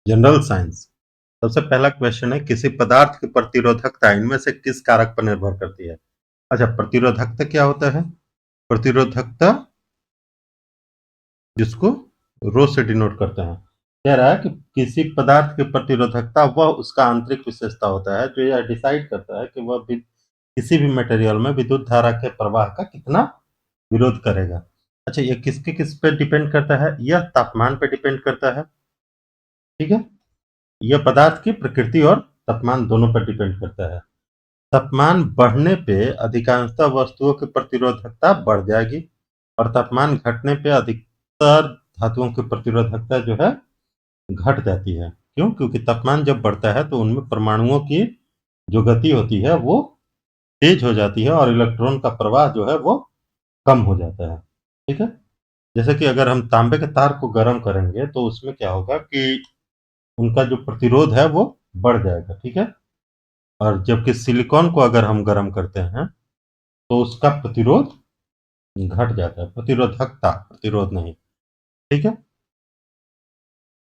General science. सबसे पहला question है, किसी पदार्थ की प्रतिरोधकता इनमें से किस कारक पर निर्भर करती है? अच्छा, प्रतिरोधकता क्या होता है? प्रतिरोधकता जिसको रो से डिनोट करते हैं, कह रहा है कि किसी पदार्थ की प्रतिरोधकता वह उसका आंतरिक विशेषता होता है जो यह डिसाइड करता है कि वह किसी भी मटेरियल में विद्युत धारा के प्रवाह का कितना विरोध करेगा। अच्छा, ये किसके किस पे डिपेंड करता है? यह तापमान पे डिपेंड करता है। ठीक है, यह पदार्थ की प्रकृति और तापमान दोनों पर डिपेंड करता है। तापमान बढ़ने पे अधिकांशतः वस्तुओं की प्रतिरोधकता बढ़ जाएगी और तापमान घटने पे अधिकतर धातुओं की प्रतिरोधकता जो है घट जाती है। क्यों? क्योंकि तापमान जब बढ़ता है तो उनमें परमाणुओं की जो गति होती है वो तेज हो जाती है और इलेक्ट्रॉन का प्रवाह जो है वो कम हो जाता है। ठीक है, जैसे कि अगर हम तांबे के तार को गर्म करेंगे तो उसमें क्या होगा कि उनका जो प्रतिरोध है वो बढ़ जाएगा। ठीक है, और जबकि सिलिकॉन को अगर हम गर्म करते हैं तो उसका प्रतिरोध घट जाता है, प्रतिरोधकता, प्रतिरोध नहीं। ठीक है,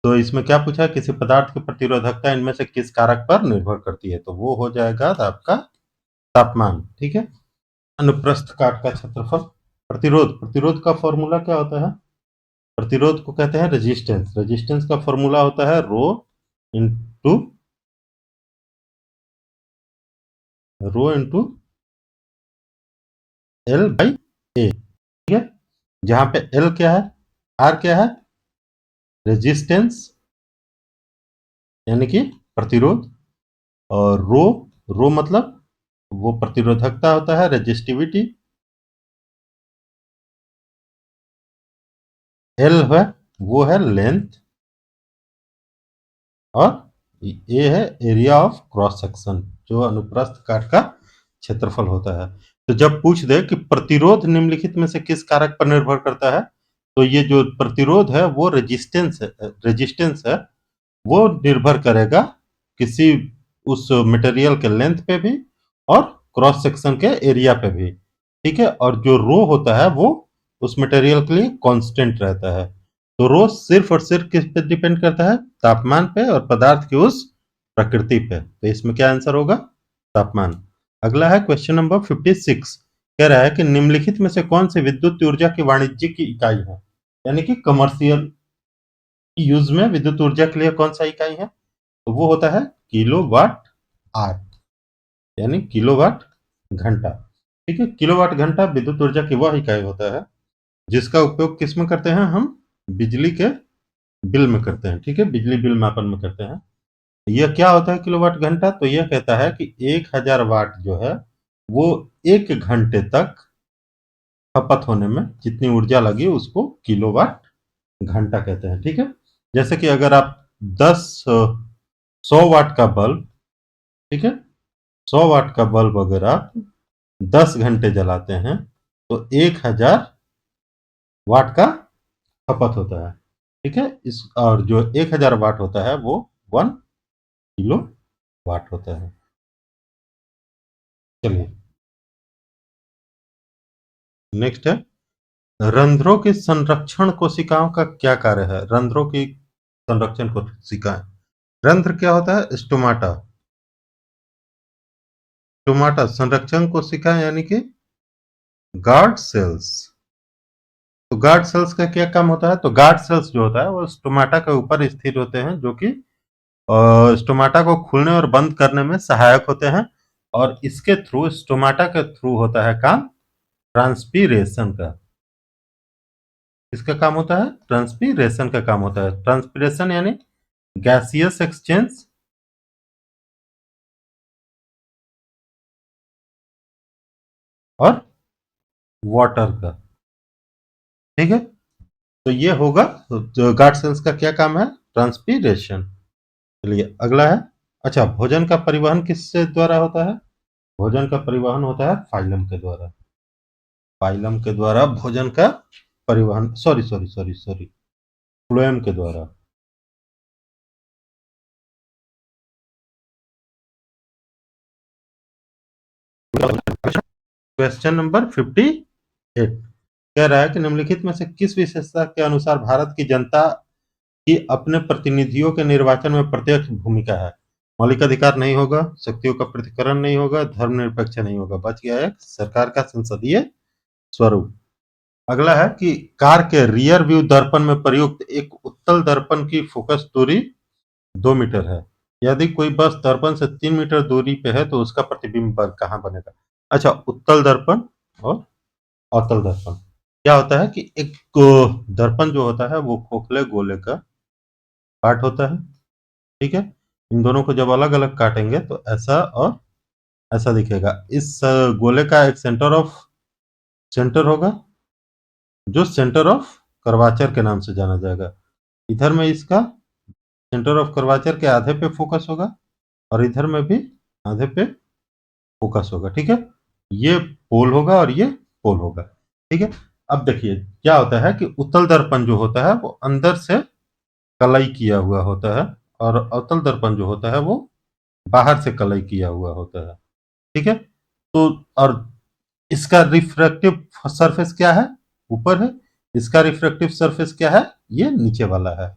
तो इसमें क्या पूछा है, किसी पदार्थ की प्रतिरोधकता इनमें से किस कारक पर निर्भर करती है? तो वो हो जाएगा आपका तापमान। ठीक है, अनुप्रस्थ काट का क्षेत्रफल। प्रतिरोध, प्रतिरोध का फॉर्मूला क्या होता है? प्रतिरोध को कहते हैं रेजिस्टेंस। रेजिस्टेंस का फॉर्मूला होता है रो इंटू एल बाई ए। ठीक है, जहां पे एल क्या है, आर क्या है, रेजिस्टेंस यानी कि प्रतिरोध, और रो मतलब वो प्रतिरोधकता होता है, रेजिस्टिविटी। एल है वो है लेंथ, और ए है एरिया ऑफ क्रॉस सेक्शन, जो अनुप्रस्थ काट का क्षेत्रफल होता है। तो जब पूछ दे कि प्रतिरोध निम्नलिखित में से किस कारक पर निर्भर करता है, तो ये जो प्रतिरोध है वो रेजिस्टेंस है, वो निर्भर करेगा किसी उस मटेरियल के लेंथ पे भी और क्रॉस सेक्शन के एरिया पे भी। ठीक है, और जो रो होता है वो उस मटेरियल के लिए कांस्टेंट रहता है। तो रो सिर्फ और सिर्फ किस पे डिपेंड करता है? तापमान पे और पदार्थ की उस प्रकृति पे। तो इसमें क्या आंसर होगा? तापमान। अगला है क्वेश्चन नंबर 56। कह रहा है कि निम्नलिखित में से कौन सी विद्युत ऊर्जा की वाणिज्यिक इकाई है, यानी कि कमर्शियल यूज में विद्युत ऊर्जा के लिए कौन सा इकाई है? तो वो होता है किलोवाट आवर, यानी किलोवाट घंटा। ठीक है, किलोवाट घंटा विद्युत ऊर्जा की वह इकाई होता है जिसका उपयोग किस में करते हैं हम? बिजली के बिल में करते हैं। ठीक है, बिजली बिल मापन में करते हैं। यह क्या होता है किलोवाट घंटा? तो यह कहता है कि 1000 वाट जो है वो 1 घंटे तक खपत होने में जितनी ऊर्जा लगी उसको किलोवाट घंटा कहते हैं। ठीक है, जैसे कि अगर आप 100 वाट का बल्ब, ठीक है, 100 वाट का बल्ब अगर आप 10 घंटे जलाते हैं तो 1000 वाट का खपत होता है। ठीक है, इस और जो 1000 वाट होता है वो 1 किलो वाट होता है। चलिए, नेक्स्ट है, रंध्रों की संरक्षण कोशिकाओं का क्या कार्य है? रंध्रों की संरक्षण कोशिकाएं, रंध्र क्या होता है? स्टोमाटा। स्टोमाटा संरक्षण कोशिका यानी कि गार्ड सेल्स। तो गार्ड सेल्स का क्या काम होता है? तो गार्ड सेल्स जो होता है वो स्टोमाटा के ऊपर स्थित होते हैं, जो कि स्टोमाटा को खोलने और बंद करने में सहायक होते हैं, और इसके थ्रू, स्टोमाटा के थ्रू होता है काम ट्रांसपीरेशन का। इसका काम होता है ट्रांसपीरेशन का काम होता है। ट्रांसपीरेशन यानी गैसियस एक्सचेंज और वाटर का। ठीक है, तो ये होगा, तो गार्ड सेल्स का क्या काम है? ट्रांसपीरेशन। चलिए, अगला है, अच्छा, भोजन का परिवहन किससे द्वारा होता है? भोजन का परिवहन होता है फाइलम के द्वारा। फाइलम के द्वारा भोजन का परिवहन, sorry sorry sorry sorry, phloem के द्वारा। क्वेश्चन नंबर 58 कह रहा है कि निम्नलिखित में से किस विशेषता के अनुसार भारत की जनता कि अपने प्रतिनिधियों के निर्वाचन में प्रत्यक्ष भूमिका है। मौलिक अधिकार नहीं होगा, शक्तियों का पृथक्करण नहीं होगा, धर्मनिरपेक्ष नहीं होगा। बच गया है सरकार का संसदीय स्वरूप। अगला है कि कार के रियर व्यू दर्पण में प्रयुक्त एक उत्तल दर्पण की फोकस दूरी 2 मीटर है। यदि कोई बस दर्पण से 3 मीटर दूरी पे है तो उसका प्रतिबिंब कहाँ बनेगा? अच्छा, उत्तल दर्पण और अवतल दर्पण। क्या होता है कि एक दर्पण जो होता है वो खोखले गोले का पार्ट होता है, ठीक है? इन दोनों को जब अलग-अलग काटेंगे तो ऐसा और ऐसा दिखेगा। इस गोले का एक सेंटर होगा, जो सेंटर ऑफ कर्वाचर के नाम से जाना जाएगा। इधर में इसका सेंटर ऑफ कर्वाचर के आधे पे फोकस होगा और इधर में भी आधे पे फोकस होगा, ठीक है? ये पोल होगा और ये पोल होगा, ठीक है? अब देखिए क्या होता है कि उत्तल दर्पण जो होता है वो अंदर से कलई किया हुआ होता है और अवतल दर्पण जो होता है वो बाहर से कलई किया हुआ होता है, ठीक है? तो और इसका रिफ्रैक्टिव सरफेस क्या है? ऊपर है। इसका रिफ्रैक्टिव सरफेस क्या है? ये नीचे वाला है।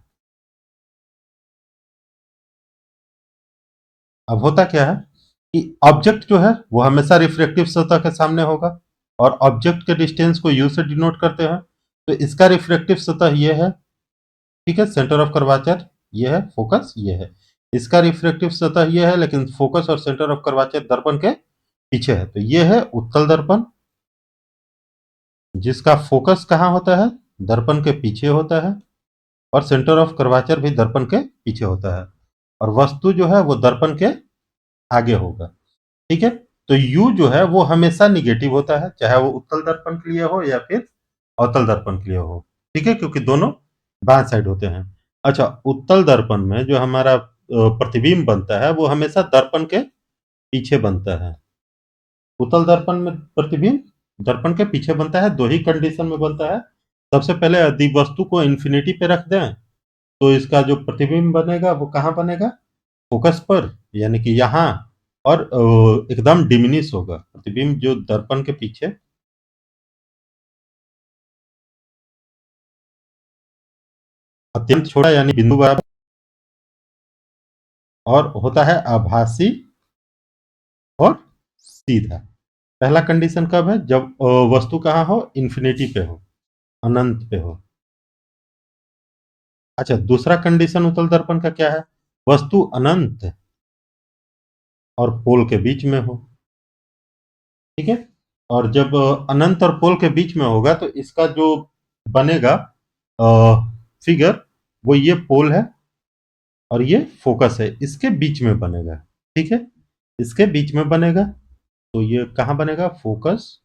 अब होता क्या है कि ऑब्जेक्ट जो है वो हमेशा रिफ्रैक्टिव सतह के सामने होगा और ऑब्जेक्ट के डिस्टेंस को यू से डिनोट करते हैं। तो इसका रिफ्रैक्टिव सतह ये है, ठीक है? सेंटर ऑफ कर्वाचर ये है, फोकस ये है। इसका रिफ्रैक्टिव सतह ये है, लेकिन फोकस और सेंटर ऑफ कर्वाचर दर्पण के पीछे है। तो ये है उत्तल दर्पण, जिसका फोकस कहाँ होता है? दर्पण के पीछे होता है और सेंटर ऑफ कर्वाचर भी दर्पण के पीछे होता है और वस्तु जो है वो दर्पण के आगे होगा, ठीक है? तो U जो है वो हमेशा निगेटिव होता है, चाहे वो उत्तल दर्पण के लिए हो या फिर अवतल दर्पण के लिए हो, ठीक है? क्योंकि दोनों बाएं साइड होते हैं। अच्छा, उत्तल दर्पण में जो हमारा प्रतिबिंब बनता है वो हमेशा दर्पण के पीछे बनता है। उत्तल दर्पण में प्रतिबिंब दर्पण के पीछे बनता है, दो ही कंडीशन में बनता है। सबसे पहले यदि वस्तु को इन्फिनिटी पे रख दें तो इसका जो प्रतिबिंब बनेगा वो कहाँ बनेगा? फोकस पर, यानी कि यहाँ। और एकदम डिमिनिश होगा प्रतिबिंब जो दर्पण के पीछे अत्यंत छोटा यानी बिंदु बराबर और होता है आभासी और सीधा। पहला कंडीशन कब है? जब वस्तु कहाँ हो? इन्फिनिटी पे हो, अनंत पे हो। अच्छा, दूसरा कंडीशन उत्तल दर्पण का क्या है? वस्तु अनंत और पोल के बीच में हो, ठीक है? और जब अनंत और पोल के बीच में होगा तो इसका जो बनेगा फिगर वो ये पोल है और ये फोकस है, इसके बीच में बनेगा, ठीक है? इसके बीच में बनेगा तो ये कहाँ बनेगा? फोकस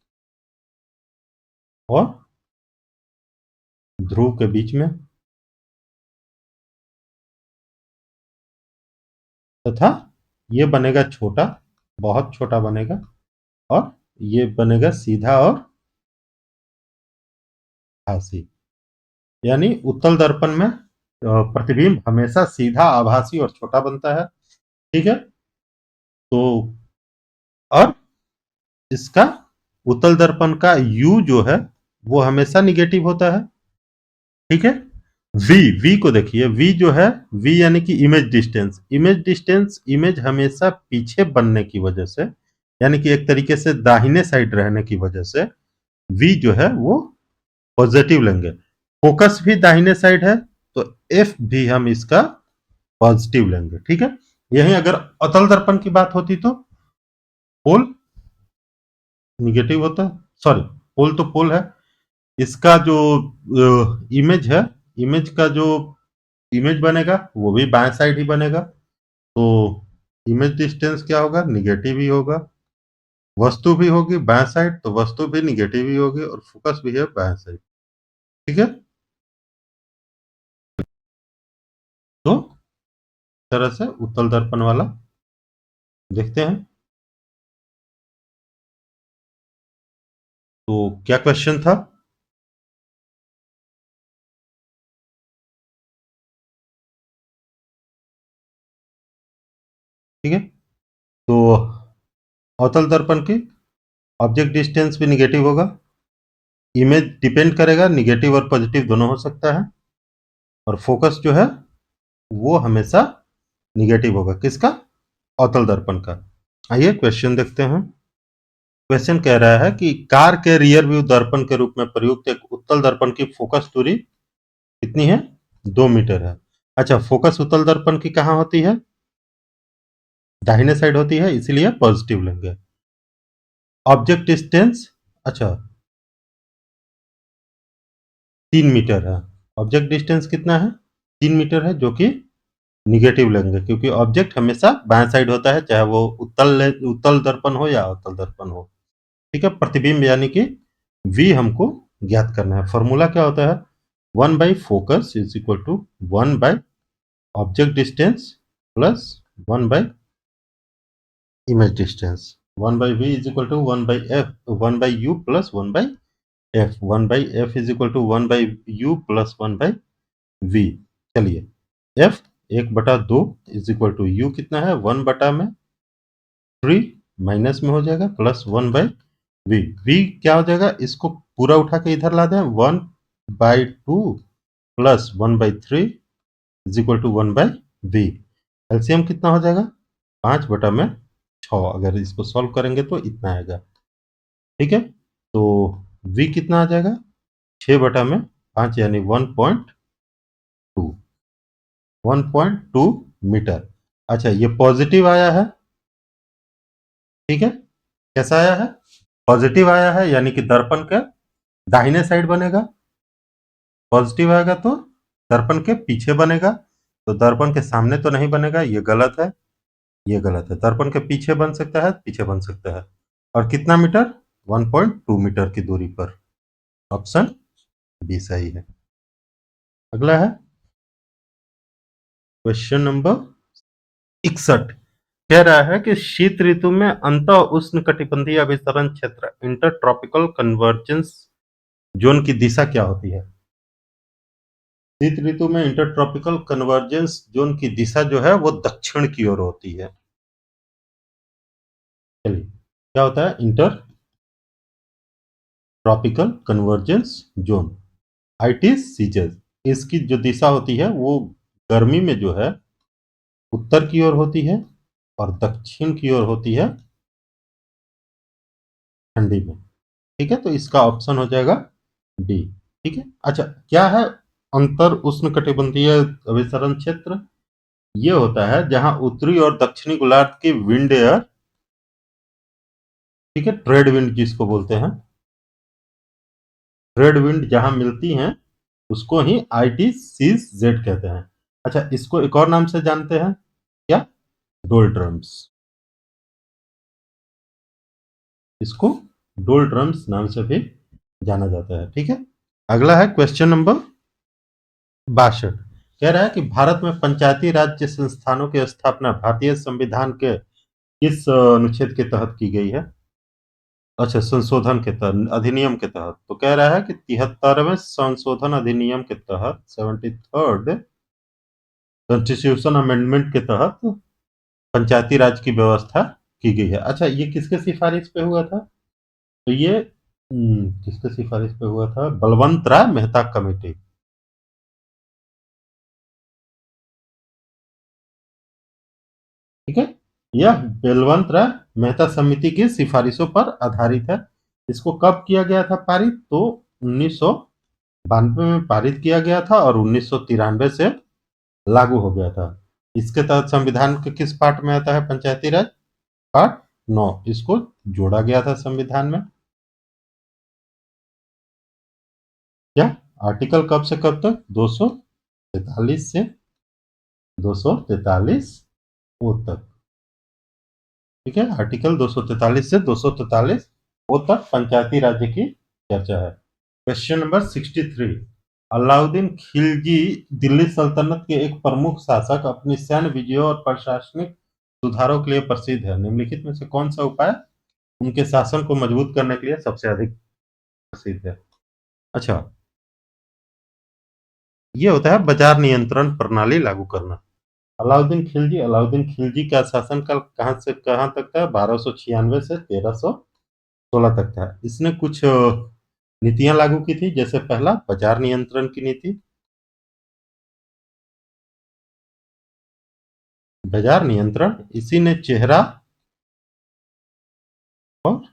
और ध्रुव के बीच में, तथा ये बनेगा छोटा, बहुत छोटा बनेगा और ये बनेगा सीधा और आभासी। यानी उत्तल दर्पण में प्रतिबिंब हमेशा सीधा, आभासी और छोटा बनता है, ठीक है? तो और इसका उत्तल दर्पण का U जो है वो हमेशा निगेटिव होता है, ठीक है? V को देखिए, V जो है, V यानी कि इमेज हमेशा पीछे बनने की वजह से, यानी कि एक तरीके से दाहिने साइड रहने की वजह से V जो है वो पॉजिटिव लेंगे। फोकस भी दाहिने साइड है तो F भी हम इसका पॉजिटिव लेंगे, ठीक है? यही अगर अतल दर्पण की बात होती तो पोल निगेटिव होता, सॉरी, पोल तो पोल है। इसका जो इमेज है, इमेज का जो इमेज बनेगा वो भी बाएं साइड ही बनेगा। तो इमेज डिस्टेंस क्या होगा? निगेटिव ही होगा। वस्तु भी होगी बाएं साइड तो वस्तु भी निगेटिव ही होगी और फोकस भी है बाएं साइड, ठीक है? तो इस तरह से उत्तल दर्पण वाला देखते हैं। तो क्या क्वेश्चन था? ठीक है, तो अवतल दर्पण की ऑब्जेक्ट डिस्टेंस भी निगेटिव होगा। इमेज डिपेंड करेगा, निगेटिव और पॉजिटिव दोनों हो सकता है। और फोकस जो है वो हमेशा निगेटिव होगा। किसका? अवतल दर्पण का। आइए क्वेश्चन देखते हैं। क्वेश्चन कह रहा है कि कार के रियर व्यू दर्पण के रूप में प्रयुक्त एक उत्तल दर्पण की फोकस दूरी कितनी है? 2 मीटर है। अच्छा, फोकस उत्तल दर्पण की कहाँ होती है? दाहिने साइड होती है, इसीलिए पॉजिटिव लेंगे। ऑब्जेक्ट डिस्टेंस, अच्छा 3 मीटर है। ऑब्जेक्ट डिस्टेंस कितना है? 3 मीटर है, जो कि निगेटिव लेंगे क्योंकि ऑब्जेक्ट हमेशा बाएं साइड होता है, चाहे वो उत्तल दर्पण हो या अवतल दर्पण हो। ठीक है, प्रतिबिंब यानी कि v हमको ज्ञात करना है। फॉर्मूला क्या होता है? 1 by focus is equal to 1 by object distance plus 1 by image distance. 1 by v is equal to 1 by f, 1 by u plus 1 by f। 1 by f is equal to 1 by u plus 1 by v। चलिए, f 1/2 is equal to u कितना है? 1/3 minus में हो जाएगा plus 1 by v। v क्या हो जाएगा? इसको पूरा उठा के इधर ला दें, 1/2 plus 1/3 is equal to 1 by v। LCM कितना हो जाएगा? 5/6। अगर इसको सॉल्व करेंगे तो इतना आएगा। ठीक है, तो v कितना आ जाएगा? 6/5 यानी 1.2 मीटर। अच्छा, ये पॉजिटिव आया है। ठीक है, कैसा आया है? पॉजिटिव आया है, यानी कि दर्पण का दाहिने साइड बनेगा। पॉजिटिव आएगा तो दर्पण के पीछे बनेगा, तो दर्पण के सामने तो नहीं बनेगा, ये गलत है, ये गलत है। दर्पण के पीछे बन सकता है, पीछे बन सकता है। और कितना मीटर? 1.2 मीटर की दूरी पर। ऑप्शन बी सही है। अगला है क्वेश्चन नंबर 61। कह रहा है कि शीत ऋतु में अंत उष्णकटिबंधीय अभिसरण क्षेत्र इंटरट्रॉपिकल कन्वर्जेंस जोन की दिशा क्या होती है? शीत ऋतु में इंटरट्रॉपिकल कन्वर्जेंस जोन की दिशा जो है वो दक्षिण की ओर होती है। चलिए, क्या होता है inter tropical convergence zone? IT C Z. इसकी जो दिशा होती है वो गर्मी में जो है उत्तर की ओर होती है और दक्षिण की ओर होती है ठंडी में। ठीक है, तो इसका ऑप्शन हो जाएगा डी। ठीक है, अच्छा क्या है अंतर उष्णकटिबंधीय अभिसरण क्षेत्र? ये होता है जहां उत्तरी और दक्षिणी गोलार्ध की विंड एयर, ठीक है, ट्रेड विंड जिसको बोलते हैं, ट्रेड विंड जहां मिलती हैं उसको ही आईटी सीज जेड कहते हैं। अच्छा, इसको एक और नाम से जानते हैं, क्या? डोल्ट्रम्स। इसको डोल्ट्रम्स नाम से भी जाना जाता है। ठीक है, अगला है क्वेश्चन नंबर 62। कह रहा है कि भारत में पंचायती राज्य संस्थानों की स्थापना भारतीय संविधान के किस अनुच्छेद के तहत की गई है? अच्छा, संशोधन के तहत, अधिनियम के तहत। तो कह रहा है कि 73वें संशोधन अधिनियम के तहत, 73rd कॉन्स्टिट्यूशन अमेंडमेंट के तहत पंचायती राज की व्यवस्था की गई है। अच्छा, ये किसके सिफारिश पे हुआ था? तो ये किसके सिफारिश पे हुआ था? बलवंत राय मेहता कमेटी। ठीक है, यह बलवंत राय मेहता समिति की सिफारिशों पर आधारित है। इसको कब किया गया था पारित? तो 1992 में पारित किया गया था और 1993 से लागू हो गया था। इसके तहत संविधान के किस पार्ट में आता है पंचायती राज? पार्ट 9। इसको जोड़ा गया था संविधान में। क्या आर्टिकल कब से कब तक? 243 से 243 ओ तक। ठीक है, आर्टिकल 243 से 243 ओ तक पंचायती राज्य की चर्चा है। Question number 63। अलाउद्दीन खिलजी दिल्ली सल्तनत के एक प्रमुख शासक अपनी सैन्य विजयों और प्रशासनिक सुधारों के लिए प्रसिद्ध है। निम्नलिखित में से कौन सा उपाय उनके शासन को मजबूत करने के लिए सबसे अधिक प्रसिद्ध है? अच्छा, ये होता है बाजार नियंत्रण प्रणाली लागू करना। अलाउद्दीन खिलजी का शासनकाल कहां से कहां तक था? 1296 से 1316 तक था। इसने कुछ नीतियां लागू की थी, जैसे पहला बाजार नियंत्रण की नीति, बाजार नियंत्रण, इसी ने चेहरा और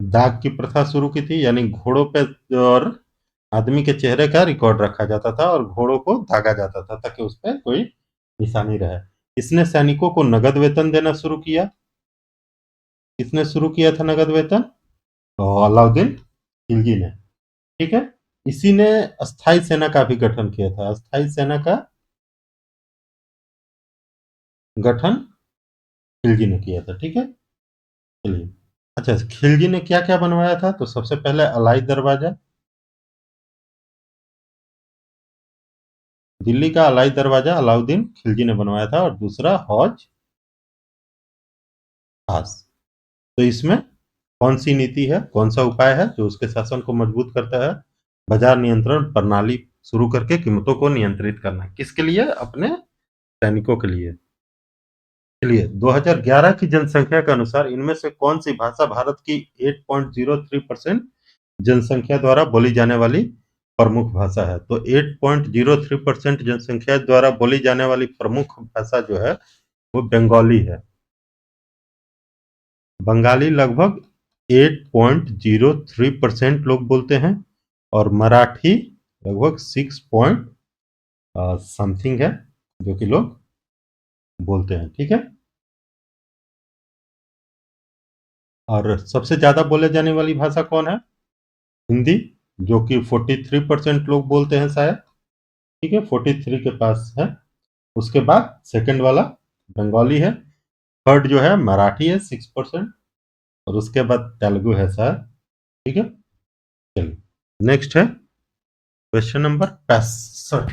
दाग की प्रथा शुरू की थी, यानी घोड़ों पे और आदमी के चेहरे का रिकॉर्ड रखा जाता था और घोड़ों को दागा जाता था ताकि उस पर कोई निशानी रहे। इसने सैनिकों को नगद वेतन देना शुरू किया। किसने शुरू किया था नगद वेतन? अलाउद्दीन खिलजी ने। ठीक है। इसी ने अस्थाई सेना का भी गठन किया था। अस्थाई सेना का गठन खिलजी ने किया था। ठीक है। चलिए। अच्छा, खिलजी ने क्या क्या बनवाया था? तो सबसे पहले अलाई दरवाजा, दिल्ली का अलाई दरवाजा अलाउद्दीन खिलजी ने बनवाया था। और दूसरा हौज खास। तो इसमें कौन सी नीति है, कौन सा उपाय है जो उसके शासन को मजबूत करता है? बाजार नियंत्रण प्रणाली शुरू करके कीमतों को नियंत्रित करना। किसके लिए? अपने सैनिकों के लिए। चलिए, 2011 की जनसंख्या के अनुसार इनमें से कौन सी भाषा भारत की 8.03% जनसंख्या द्वारा बोली जाने वाली प्रमुख भाषा है? तो 8.03% जनसंख्या द्वारा बोली जाने वाली प्रमुख भाषा जो है वो बंगाली है। बंगाली लगभग 8.03% लोग बोलते हैं और मराठी लगभग 6 पॉइंट समथिंग है जो कि लोग बोलते हैं। ठीक है। और सबसे ज्यादा बोले जाने वाली भाषा कौन है? हिंदी, जो कि 43% लोग बोलते हैं शायद। ठीक है, 43 के पास है। उसके बाद सेकंड वाला बंगाली है। थर्ड जो है मराठी है 6%। और उसके बाद तेलुगु है शायद। ठीक है। चलिए, नेक्स्ट है क्वेश्चन नंबर 65।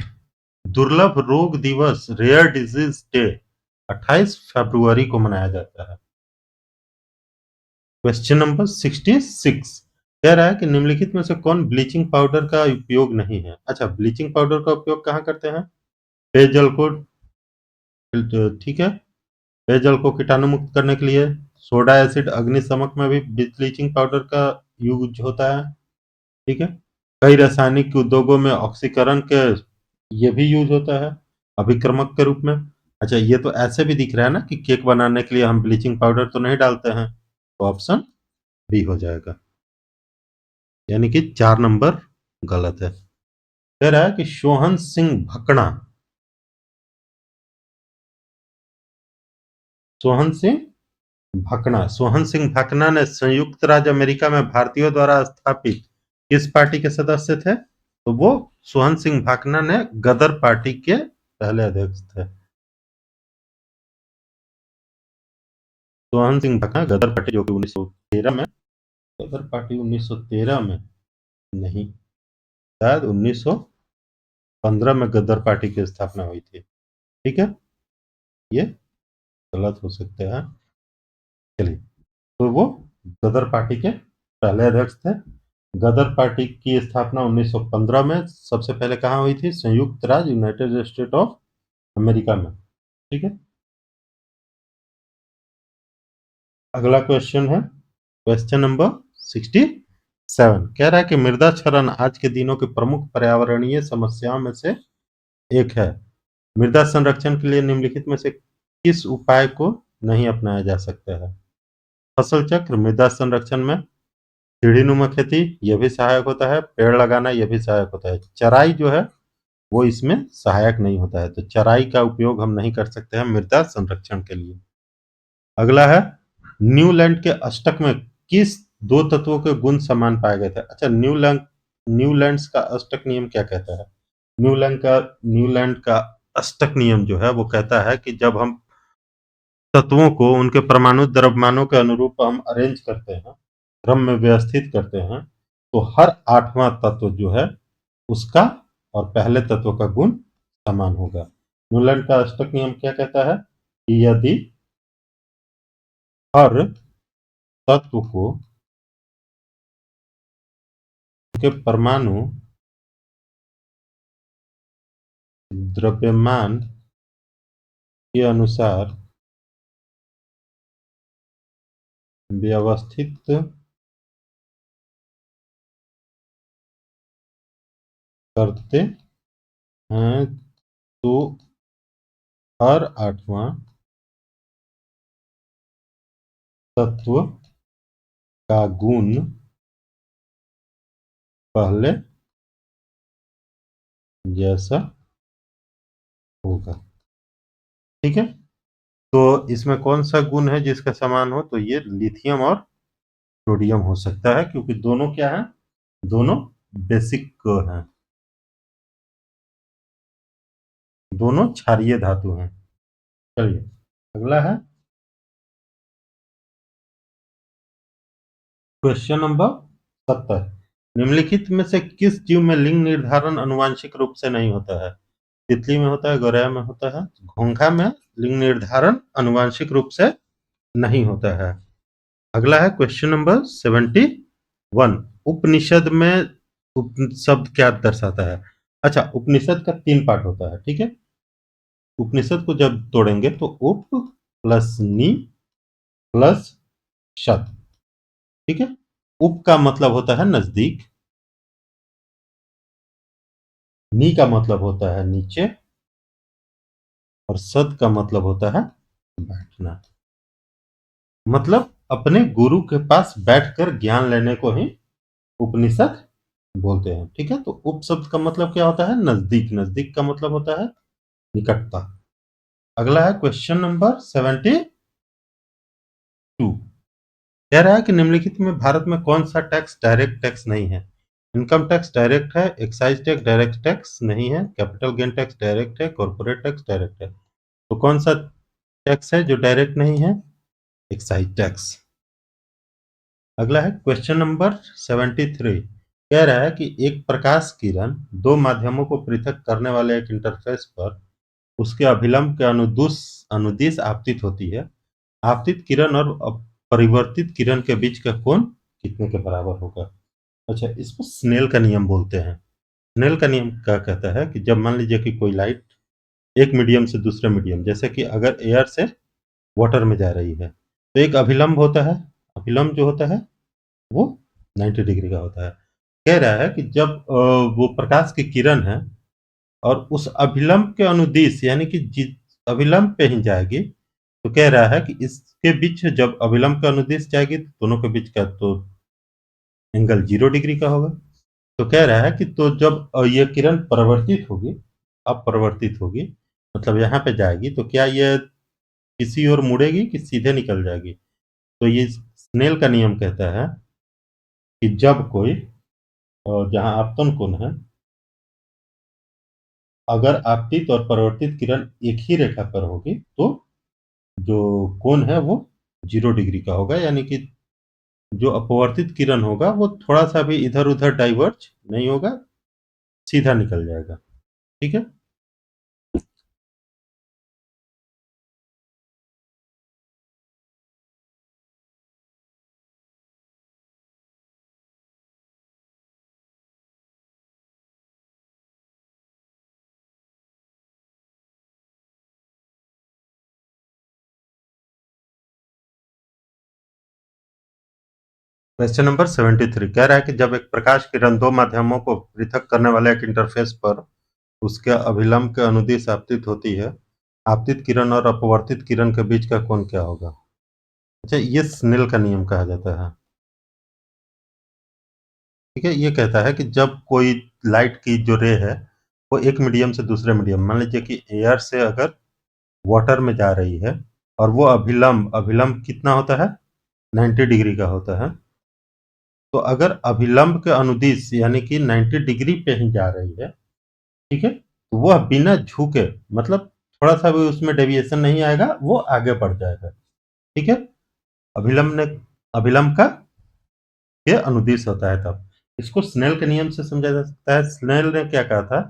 दुर्लभ रोग दिवस, रेयर डिजीज डे, 28 फरवरी को मनाया जाता है। क्वेश्चन नंबर 66 कह रहा है कि निम्नलिखित में से कौन ब्लीचिंग पाउडर का उपयोग नहीं है? अच्छा, ब्लीचिंग पाउडर का उपयोग कहाँ करते हैं? पेयजल को, ठीक है, पेयजल को कीटाणु मुक्त करने के लिए। सोडा एसिड अग्निशमक में भी ब्लीचिंग पाउडर का यूज होता है। ठीक है। कई रासायनिक उद्योगों में ऑक्सीकरण के ये भी यूज होता है अभिक्रमक के रूप में। अच्छा, ये तो ऐसे भी दिख रहा है ना कि केक बनाने के लिए हम ब्लीचिंग पाउडर तो नहीं डालते हैं, तो ऑप्शन बी हो जाएगा। यानी कि 4 नंबर गलत है। कह रहा है कि सोहन सिंह भकना, सोहन सिंह सोहन सिंह भकना ने संयुक्त राज्य अमेरिका में भारतीयों द्वारा स्थापित किस पार्टी के सदस्य थे? तो वो सोहन सिंह भकना ने गदर पार्टी के पहले अध्यक्ष थे। सोहन सिंह भकना गदर पार्टी, जो कि 1913 में, गदर पार्टी 1913 में नहीं, शायद 1915 में गदर पार्टी की स्थापना हुई थी। ठीक है, ये गलत हो सकते हैं। चलिए, तो वो गदर पार्टी के पहले अध्यक्ष थे। गदर पार्टी की स्थापना 1915 में सबसे पहले कहाँ हुई थी? संयुक्त राज्य यूनाइटेड स्टेट ऑफ अमेरिका में। ठीक है। अगला क्वेश्चन है क्वेश्चन नंबर 67। कह रहा है कि मृदा क्षरण आज के दिनों की प्रमुख पर्यावरणीय समस्याओं में से एक है। मृदा संरक्षण के लिए निम्नलिखित में से किस उपाय को नहीं अपनाया जा सकता है? फसल चक्र मृदा संरक्षण में, सीढ़ीनुमा खेती यह भी सहायक होता है, पेड़ लगाना यह भी सहायक होता है, चराई जो है वो इसमें सहायक नहीं होता है। तो चराई का उपयोग हम नहीं कर सकते हैं मृदा संरक्षण के लिए। अगला है, न्यूलैंड के अष्टक में किस दो तत्वों के गुण समान पाए गए थे? अच्छा, न्यूलैंड्स का अष्टक नियम क्या कहता है? न्यूलैंड का अष्टक नियम जो है वो कहता है कि जब हम तत्वों को उनके परमाणु द्रव्यमानों के अनुरूप हम अरेंज करते हैं, क्रम में व्यवस्थित करते हैं, तो हर 8वां तत्व जो है उसका और पहले तत्व का गुण समान होगा। न्यूलैंड का अष्टक नियम क्या कहता है कि यदि हर तत्व को के परमाणु द्रव्यमान के अनुसार व्यवस्थित करते हैं तो हर 8वां तत्व का गुण पहले जैसा होगा। ठीक है, तो इसमें कौन सा गुण है जिसका समान हो? तो ये लिथियम और सोडियम हो सकता है, क्योंकि दोनों क्या है? दोनों बेसिक हैं, दोनों क्षारीय धातु हैं। चलिए, अगला है क्वेश्चन नंबर 70। निम्नलिखित में से किस जीव में लिंग निर्धारण आनुवंशिक रूप से नहीं होता है? तितली में होता है, गौरैया में होता है, घोंघा में लिंग निर्धारण आनुवंशिक रूप से नहीं होता है। अगला है क्वेश्चन नंबर 71। उपनिषद में उप शब्द क्या दर्शाता है? अच्छा, उपनिषद का 3 पार्ट होता है, ठीक है? उपनिषद को जब तोड़ेंगे तो उप प्लस नि प्लस शत, ठीक है? उप का मतलब होता है नजदीक, नी का मतलब होता है नीचे, और सद का मतलब होता है बैठना। मतलब अपने गुरु के पास बैठकर ज्ञान लेने को ही उपनिषद बोलते हैं। ठीक है, तो उप शब्द का मतलब क्या होता है? नजदीक। नजदीक का मतलब होता है निकटता। अगला है क्वेश्चन नंबर 72। कह रहा है कि निम्नलिखित में भारत में कौन सा टैक्स डायरेक्ट टैक्स नहीं है? इनकम टैक्स डायरेक्ट है, एक्साइज टैक्स डायरेक्ट टैक्स नहीं है, कैपिटल गेन टैक्स डायरेक्ट है, कॉर्पोरेट टैक्स डायरेक्ट है। तो कौन सा टैक्स है जो डायरेक्ट नहीं है? Excise tax. अगला है क्वेश्चन नंबर 73। कह रहा है कि एक प्रकाश किरण दो माध्यमों को पृथक करने वाले एक इंटरफेस पर उसके अभिलंब के अनुदिश आपतित होती है। आपतित किरण और परिवर्तित किरण के बीच का कोण कितने के बराबर होगा? अच्छा, इसको स्नेल का नियम बोलते हैं। स्नेल का नियम क्या कहता है कि जब मान लीजिए कि कोई लाइट एक मीडियम से दूसरे मीडियम, जैसे कि अगर एयर से वाटर में जा रही है, तो एक अभिलंब होता है। अभिलंब जो होता है वो 90 डिग्री का होता है। कह रहा है कि जब वो प्रकाश की किरण है और उस अभिलंब के अनुदिश, यानी कि जिस अभिलंब पे ही जाएगी, तो कह रहा है कि इसके बीच जब अभिलंब के अनुदिश जाएगी तो दोनों के बीच का तो एंगल 0 डिग्री का होगा। तो कह रहा है कि तो जब ये किरण परिवर्तित होगी, अपरिवर्तित होगी, मतलब यहाँ पे जाएगी, तो क्या ये किसी और मुड़ेगी कि सीधे निकल जाएगी? तो ये स्नेल का नियम कहता है कि जब कोई जहाँ आपतन कोण है, अगर आपतित और परावर्तित किरण एक ही रेखा पर होगी तो जो कोण है वो 0 डिग्री का होगा, यानी कि जो अपवर्तित किरण होगा वो थोड़ा सा भी इधर उधर डाइवर्ज नहीं होगा, सीधा निकल जाएगा। ठीक है, क्वेश्चन नंबर 73 कह रहा है कि जब एक प्रकाश किरण दो माध्यमों को पृथक करने वाले एक इंटरफेस पर उसके अभिलंब के अनुदिश आपतित होती है, आपतित किरण और अपवर्तित किरण के बीच का कोण क्या होगा? अच्छा, ये स्नेल का नियम कहा जाता है। ठीक है, ये कहता है कि जब कोई लाइट की जो रे है वो एक मीडियम से दूसरे मीडियम, मान लीजिए कि एयर से अगर वाटर में जा रही है, और वो अभिलंब अभिलंब कितना होता है? 90 डिग्री का होता है। तो अगर अभिलंब के अनुदिश यानी कि 90 डिग्री पे ही जा रही है, ठीक है, तो वह बिना झुके, मतलब थोड़ा सा भी उसमें डेविएशन नहीं आएगा, वो आगे बढ़ जाएगा। ठीक है, अभिलंब ने अभिलंब का ये अनुदिश होता है तब। इसको स्नेल के नियम से समझा जा सकता है। स्नेल ने क्या कहा था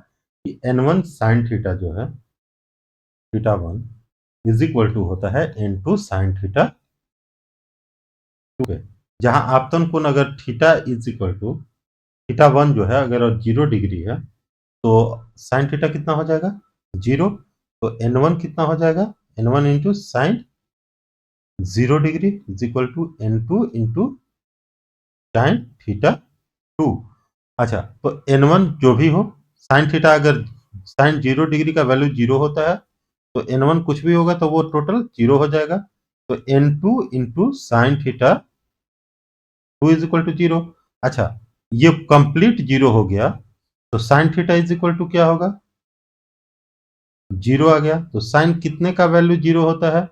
कि n1 साइन थीटा जो है, theta one is equal to होता है n2 साइन थीटा टू है। जहां आपतन कोण अगर theta is equal to theta one जो है अगर 0 डिग्री है, तो साइन थीटा कितना हो जाएगा? 0। तो n1 कितना हो जाएगा? n1 into sine 0 degree is equal to n2 into sine theta two. अच्छा, तो n1 जो भी हो, साइन थीटा अगर साइन 0 डिग्री का वैल्यू 0 होता है, तो N1 कुछ भी होगा तो वो टोटल 0 हो जाएगा। तो N2 into sine theta 2 is equal to 0। अच्छा, ये कंप्लीट 0 हो गया तो sine theta is equal to क्या होगा? 0 आ गया। तो साइन कितने का वैल्यू 0 होता है?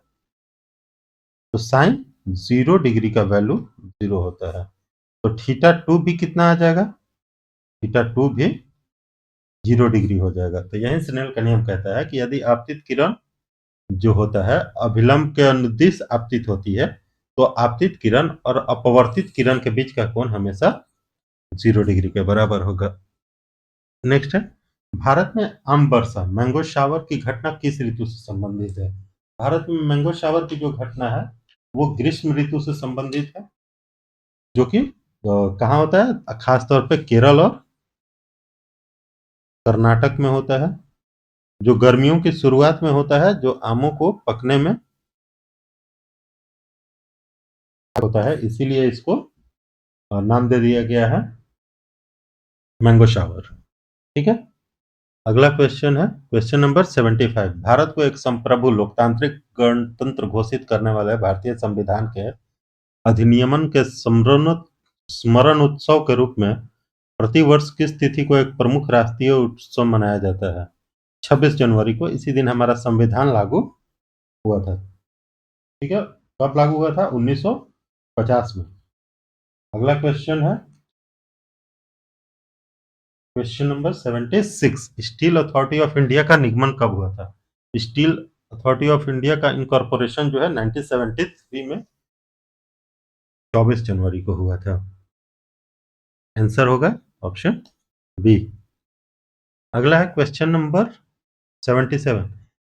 तो साइन 0 डिग्री का वैल्यू 0 होता है। तो थीटा 2 भी कितना आ जाएगा? थीटा 2 भी 0 डिग्री हो जाएगा। तो यही स्नेल का नियम कहता है कि यदि आपतित किरण जो होता है अभिलंब के अनुदिश आपतित होती है, तो आपतित किरण और अपवर्तित किरण के बीच का कोण हमेशा 0 डिग्री के बराबर होगा। नेक्स्ट है, भारत में आम वर्षा मैंगो शावर की घटना किस ऋतु से संबंधित है? भारत में मैंगो शावर की जो घटना है वो ग्रीष्म ऋतु से संबंधित है, जो कि कहाँ होता है? खासतौर पे केरल और कर्नाटक में होता है, जो गर्मियों की शुरुआत में होता है, जो आमों को पकने में होता है, इसीलिए इसको नाम दे दिया गया है मैंगो शावर। ठीक है। अगला क्वेश्चन है क्वेश्चन नंबर 75। भारत को एक संप्रभु लोकतांत्रिक गणतंत्र घोषित करने वाले भारतीय संविधान के अधिनियमन के स्मरण उत्सव के रूप में प्रति वर्ष किस तिथि को एक प्रमुख राष्ट्रीय उत्सव मनाया जाता है? 26 जनवरी को। इसी दिन हमारा संविधान लागू हुआ था। ठीक है। कब लागू हुआ था? 1950 में। अगला क्वेश्चन है question number 76। Steel authority of India का निगमन कब हुआ था? स्टील अथॉरिटी ऑफ इंडिया का इनकॉर्पोरेशन जो है 1973 में 24 जनवरी को हुआ था। आंसर होगा ऑप्शन बी। अगला है क्वेश्चन नंबर 77।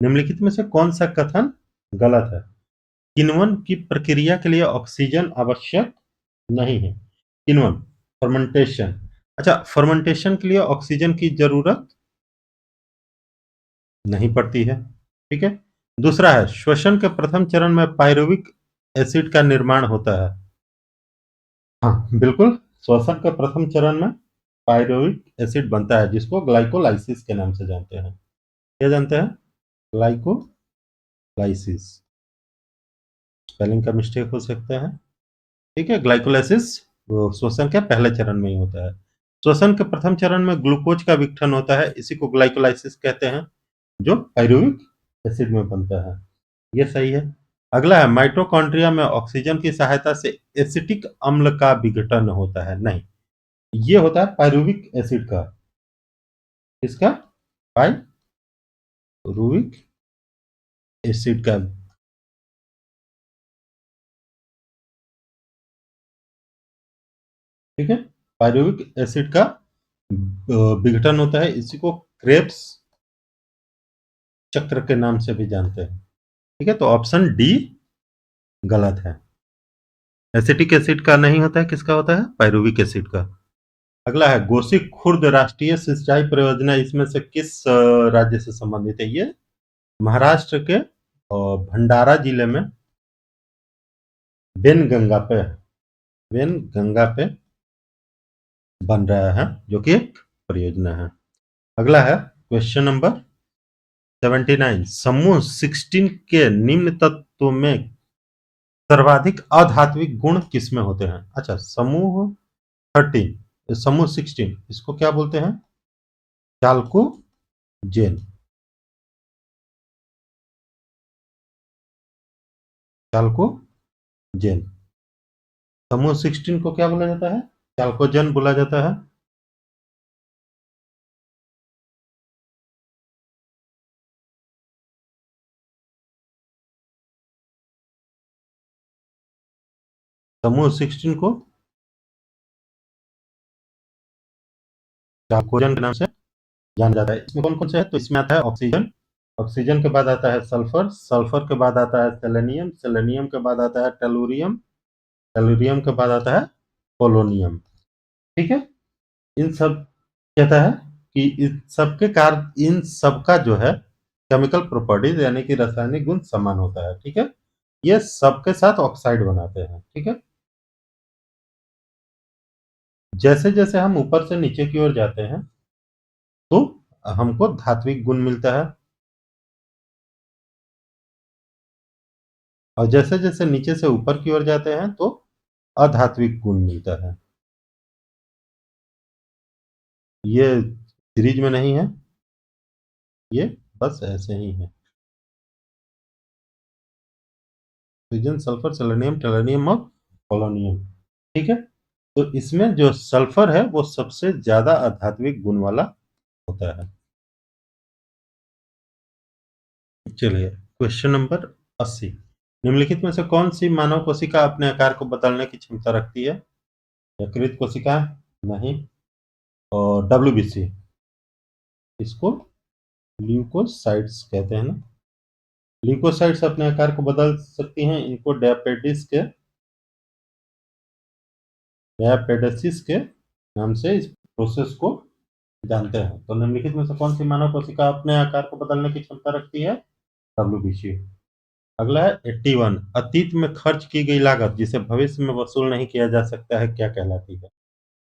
निम्नलिखित में से कौन सा कथन गलत है? किण्वन की प्रक्रिया के लिए ऑक्सीजन आवश्यक नहीं है। किण्वन, फर्मेंटेशन। अच्छा, फर्मेंटेशन के लिए ऑक्सीजन की जरूरत नहीं पड़ती है। ठीक है। दूसरा है, श्वसन के प्रथम चरण में पायरुविक एसिड का निर्माण होता है। हाँ बिल्कुल, श्वसन के प्रथम चरण में पायरुविक एसिड बनता है, जिसको ग्लाइकोलाइसिस के नाम से जानते हैं। क्या जानते हैं? ग्लाइकोलाइसिस। स्पेलिंग का मिस्टेक हो सकता है। ठीक है। ग्लाइकोलाइसिस वो श्वसन के पहले चरण में ही होता है। श्वसन के प्रथम चरण में ग्लूकोज का विघटन होता है, इसी को ग्लाइकोलाइसिस कहते हैं, जो पायरुविक एसिड में बनता है। ये सही है। अगला है, माइटोकॉन्ड्रिया में ऑक्सीजन की सहायता से एसिटिक अम्ल का विघटन होता है। नहीं, ये होता है पायरुविक एसिड का। किसका? पायरुविक एसिड का। ठीक है। पायरुविक एसिड का विघटन होता है, इसी को क्रेब्स चक्र के नाम से भी जानते हैं। ठीक है। तो ऑप्शन डी गलत है। एसिटिक एसिड का नहीं होता है, किसका होता है? पायरुविक एसिड का। अगला है, गोसी खुर्द राष्ट्रीय सिंचाई परियोजना इसमें से किस राज्य से संबंधित है? ये महाराष्ट्र के भंडारा जिले में वेनगंगा पे वेनगंगा पे बन रहा है, जो कि एक परियोजना है। अगला है क्वेश्चन नंबर 79। समूह 16 के निम्न तत्वों में सर्वाधिक अधात्विक गुण किसमें होते हैं? अच्छा, समूह 13, समूह 16 इसको क्या बोलते हैं? चाल्कोजेन। चाल्कोजेन। समूह 16 को क्या बोला जाता है? चाल्कोजेन बोला जाता है। समूह 16 को चाल्कोजेन के नाम से जाना जाता है। इसमें कौन कौन से है? तो इसमें आता है ऑक्सीजन। ऑक्सीजन के बाद आता है सल्फर। सल्फर के बाद आता है सेलेनियम। सेलेनियम के बाद आता है टेलुरियम। टेलुरियम के बाद आता है पोलोनियम। ठीक है। इन सब कहता है कि इन सब का जो है केमिकल प्रॉपर्टीज यानी कि रासायनिक गुण समान होता है। ठीक है। ये सबके साथ ऑक्साइड बनाते हैं। ठीक है। जैसे जैसे हम ऊपर से नीचे की ओर जाते हैं तो हमको धात्विक गुण मिलता है। और जैसे-जैसे नीचे से ऊपर की ओर जाते हैं तो अधात्विक गुण मिलता है। ये सीरीज में नहीं है, ये बस ऐसे ही है। ऑक्सीजन, सल्फर, सेलेनियम, टेलुरियम और पोलोनियम, ठीक है? तो इसमें जो सल्फर है वो सबसे ज़्यादा आध्यात्मिक गुण वाला होता है। चलिए, क्वेश्चन नंबर 80। निम्नलिखित में से कौन-सी मानव कोशिका अपने आकार को बदलने की क्षमता रखती है? यकृत कोशिका? नहीं। और डब्ल्यूबीसी, इसको ल्यूकोसाइट्स कहते हैं ना? ल्यूकोसाइट्स अपने आकार को बदल सकती हैं, इनको डायपेडेसिस के नाम से इस प्रोसेस को जानते हैं। तो निम्नलिखित में से कौन सी मानव कोशिका अपने आकार को बदलने की क्षमता रखती है? डब्ल्यूबीसी। अगला है 81। अतीत में खर्च की गई लागत जिसे भविष्य में वसूल नहीं किया जा सकता है, क्या कहलाती है?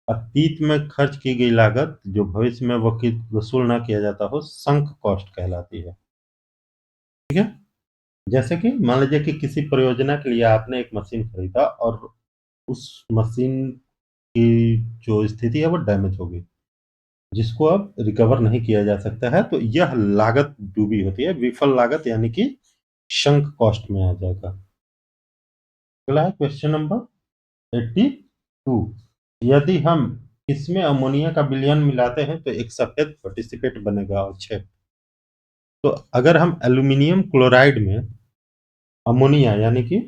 अतीत में खर्च की गई लागत जो भविष्य में वसूल ना किया जाता हो, संक कॉस्ट कहलाती है। ठीक है? जैसे कि मान लीजिए कि किसी परियोजना के लिए आपने एक मशीन खरीदा और उस मशीन की जो स्थिति है वो डैमेज हो गई, जिसको अब रिकवर नहीं किया जा सकता है, तो यह लागत डूबी होती है, विफल लागत यानी कि शंक कॉस्ट में आ जाएगा। अगला है क्वेश्चन नंबर 82। यदि हम इसमें अमोनिया का विलयन मिलाते हैं तो एक सफेद पार्टिसिपेट बनेगा। अच्छा, तो अगर हम एल्यूमिनियम क्लोराइड में अमोनिया यानी कि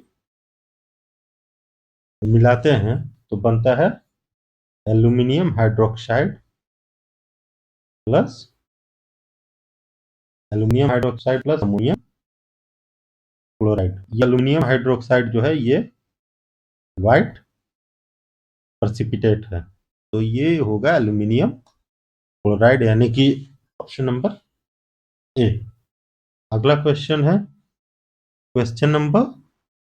मिलाते हैं तो बनता है aluminium hydroxide plus ammonium chloride. ये एल्यूमिनियम हाइड्रोक्साइड जो है ये व्हाइट प्रेसिपिटेट है, तो ये होगा एल्यूमिनियम क्लोराइड यानी कि ऑप्शन नंबर ए। अगला क्वेश्चन है क्वेश्चन नंबर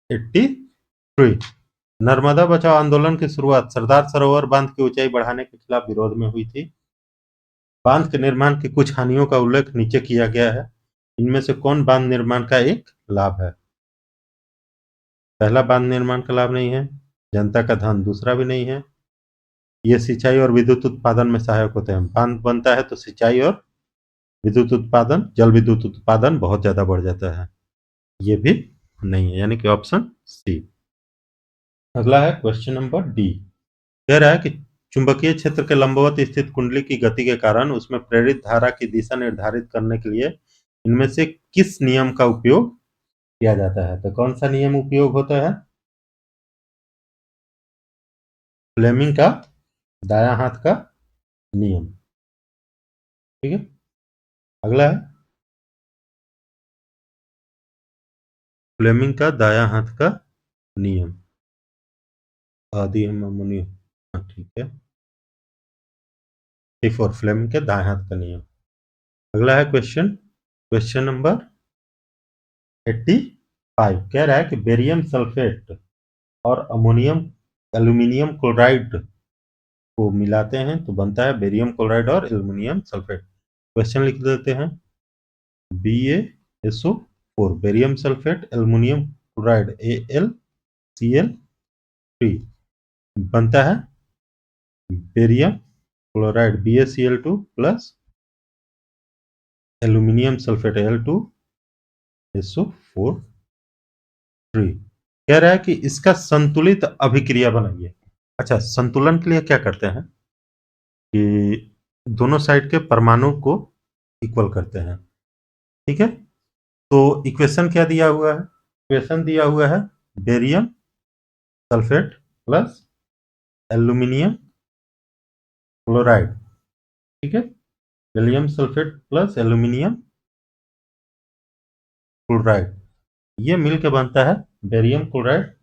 83। नर्मदा बचाओ आंदोलन की शुरुआत सरदार सरोवर बांध की ऊंचाई बढ़ाने के खिलाफ विरोध में हुई थी। बांध के निर्माण की कुछ हानियों का उल्लेख नीचे किया गया है, इनमें से कौन बांध निर्माण का एक लाभ है? पहला, बांध निर्माण का लाभ नहीं है। जनता का धन दूसरा भी नहीं है। ये सिंचाई और विद्युत उत्पादन में सहायक होते हैं। बांध बनता है तो सिंचाई और विद्युत उत्पादन, जल विद्युत उत्पादन बहुत ज्यादा बढ़ जाता है। ये भी नहीं है, यानी कि ऑप्शन सी। अगला है क्वेश्चन नंबर डी। कह रहा है कि चुंबकीय क्षेत्र के लंबवत स्थित कुंडली की गति के कारण उसमें प्रेरित धारा की दिशा निर्धारित करने के लिए इनमें से किस नियम का उपयोग किया जाता है? तो कौन सा नियम उपयोग होता है? फ्लेमिंग का दायां हाथ का नियम। ठीक है, अगला है फ्लेमिंग का दायां हाथ का नियम। आदि अमोनियम, हाँ ठीक है। फॉर फ्लेमिंग के दाएं हाथ का नियम। अगला है क्वेश्चन क्वेश्चन नंबर 85। कह रहा है कि बेरियम सल्फेट और अमोनियम एल्यूमिनियम क्लोराइड को मिलाते हैं तो बनता है बेरियम क्लोराइड और एल्यूमिनियम सल्फेट। क्वेश्चन लिख देते हैं, BaSO4 barium sulphate aluminium chloride AlCl3 बनता है barium chloride BaCl2 plus aluminium sulphate Al2SO4 कह रहा है कि इसका संतुलित अभिक्रिया बनाइए। अच्छा, संतुलन के लिए क्या करते हैं कि दोनों साइड के परमाणु को इक्वल करते हैं। ठीक है, तो इक्वेशन क्या दिया हुआ है? इक्वेशन दिया हुआ है barium sulphate plus aluminium chloride. ठीक है, barium sulphate plus aluminium chloride, ये मिलकर बनता है barium chloride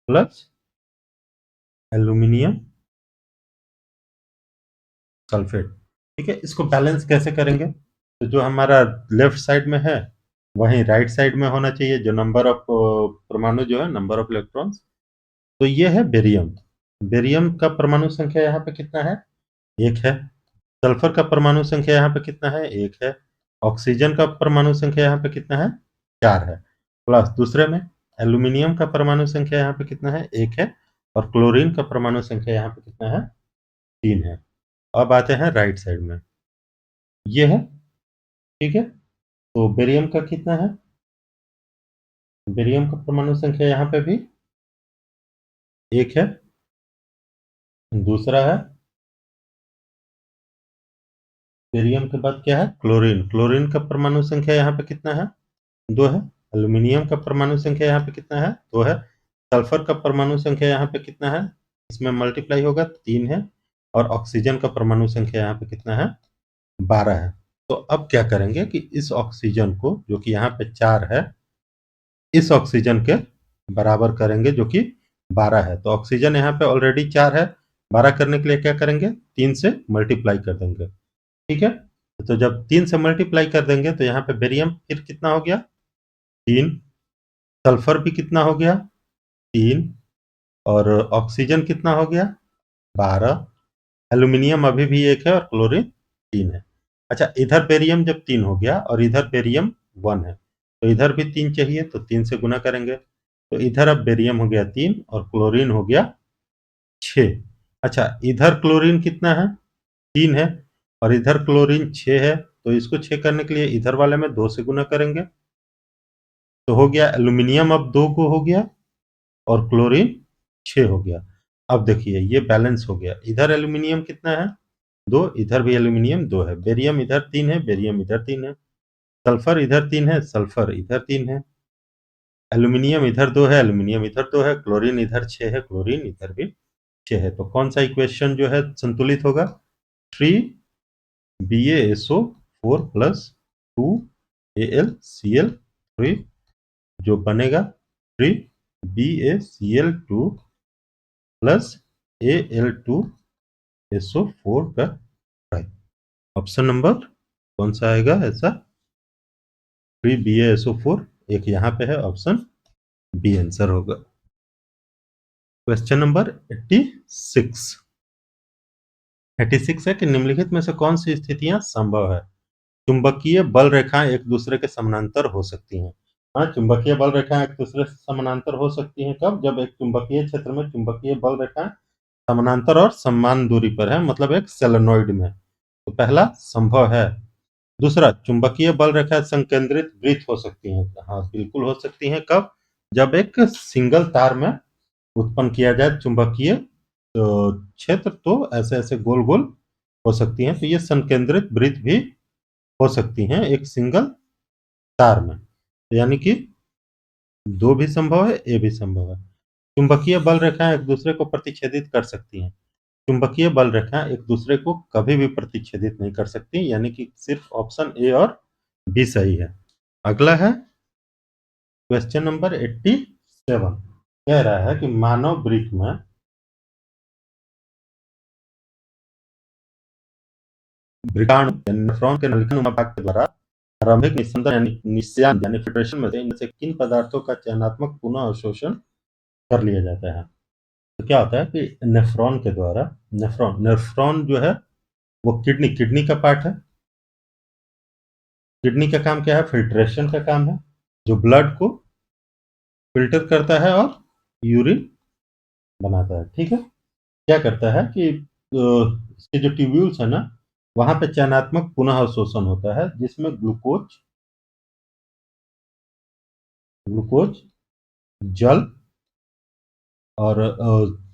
plus aluminium sulphate. ठीक है, इसको बैलेंस कैसे करेंगे? तो जो हमारा लेफ्ट साइड में है वहीं राइट साइड में होना चाहिए, जो नंबर ऑफ परमाणु जो है, नंबर ऑफ इलेक्ट्रॉन्स। तो ये है बेरियम। बेरियम का परमाणु संख्या यहाँ पे कितना है? 1 है। सल्फर का परमाणु संख्या यहाँ पे कितना है? 1 है। ऑक्सीजन का परमाणु संख्या यहाँ पे कितना है? 4 है। प्लस दूसरे में एल्यूमिनियम का परमाणु संख्या यहाँ पे कितना है, 1 है, और क्लोरीन का परमाणु संख्या यहाँ पे कितना है, 3 है। अब आते हैं राइट साइड में, ये है, ठीक है। तो बेरियम का कितना है, बेरियम का परमाणु संख्या यहाँ पे भी 1 है। दूसरा है बेरियम के बाद क्या है, क्लोरीन, क्लोरीन का परमाणु संख्या यहाँ पे कितना है, 2 है। एल्यूमिनियम का परमाणु संख्या यहाँ पे कितना है, 2 है। सल्फर का परमाणु संख्या यहाँ पे कितना है, इसमें मल्टीप्लाई होगा 3 है। और ऑक्सीजन का परमाणु संख्या यहाँ पे कितना है, 12 है। तो अब क्या करेंगे कि इस ऑक्सीजन को, जो कि यहाँ पे 4 है, इस ऑक्सीजन के बराबर करेंगे जो कि 12 है। तो ऑक्सीजन यहाँ पे ऑलरेडी 4 है, 12 करने के लिए क्या करेंगे, 3 से मल्टीप्लाई कर देंगे, ठीक है। तो जब 3 से मल्टीप्लाई कर देंगे तो यहाँ पे बेरियम फिर कितना हो गया, 3, सल्फर भी कितना हो गया, 3, और ऑक्सीजन कितना हो गया, 12, एल्यूमिनियम अभी भी 1 है और क्लोरीन 3 है। अच्छा, इधर बेरियम जब 3 हो गया और इधर बेरियम 1 है, तो इधर भी 3 चाहिए, तो 3 से गुना करेंगे। तो इधर अब बेरियम हो गया 3 और क्लोरीन हो गया 6। अच्छा, इधर क्लोरीन कितना है, 3 है, और इधर क्लोरीन 6 है, तो इसको 6 करने के लिए इधर वाले में 2 से गुना करेंगे। तो हो गया एल्यूमिनियम अब 2 को हो गया और क्लोरीन 6 हो गया। अब देखिए ये बैलेंस हो गया, इधर एल्यूमिनियम कितना है, 2, इधर भी एल्यूमिनियम 2 है, बेरियम इधर 3 है, बेरियम इधर 3 है, सल्फर इधर 3 है, सल्फर इधर 3 है, एल्यूमिनियम इधर 2 है, एल्यूमिनियम इधर 2 है, क्लोरीन इधर 6 है, क्लोरीन इधर भी 6 है। तो कौन सा इक्वेशन जो है संतुलित होगा, 3BaSO4 प्लस 2AlCl3, जो बनेगा 3BaCl2 प्लस Al2SO4 का ऑप्शन नंबर कौन सा आएगा ऐसा, 3BaSO4, एक यहाँ पे है, ऑप्शन बी आंसर होगा। Question number 86। 86 है कि निम्नलिखित में से कौन सी स्थितियां संभव है, चुंबकीय बल रेखाएं एक दूसरे के समानांतर हो सकती हैं। हाँ, चुंबकीय बल रेखाएं एक दूसरे से समानांतर हो सकती हैं कब, जब एक चुंबकीय क्षेत्र में चुंबकीय बल रेखाएं समानांतर और समान दूरी पर है, मतलब एक सोलेनोइड में। तो पहला संभव है। दूसरा, चुंबकीय बल रेखा संकेंद्रित वृत्त हो सकती हैं। हाँ, बिल्कुल हो सकती हैं, कब, जब एक सिंगल तार में उत्पन्न किया जाए चुंबकीय क्षेत्र, तो ऐसे ऐसे गोल गोल हो सकती हैं। तो ये संकेंद्रित वृत्त भी हो सकती हैं एक सिंगल तार में, यानी कि दो भी संभव है, ए भी संभव है। चुंबकीय बल रेखाएं एक दूसरे को प्रतिच्छेदित कर सकती हैं। चुंबकीय बल रेखाएं एक दूसरे को कभी भी प्रतिच्छेदित नहीं कर सकती, यानी कि सिर्फ ऑप्शन ए और बी सही है। अगला है क्वेश्चन नंबर 87। कह रहा है कि मानव वृक्क में वृक्काणु नेफ्रॉन के नलिकानुमा भाग के द्वारा प्रारंभिक निस्संदन यानी निस्यान यानी फिल्ट्रेशन में से इनमें से किन पदार्थों का चयनात्मक पुनः अवशोषण कर लिया जाता है। तो क्या होता है कि नेफ्रॉन के द्वारा, नेफ्रॉन नेफ्रॉन जो है वो किडनी का पार्ट है। किडनी का काम क्या है, फिल्ट्रेशन का काम है, जो ब्लड को फिल्टर करता है और यूरिन बनाता है, ठीक है। क्या करता है कि इसके जो ट्यूब्यूल्स है ना, वहां पे चयनात्मक पुनः अवशोषण होता है, जिसमें ग्लूकोज, ग्लूकोज, जल और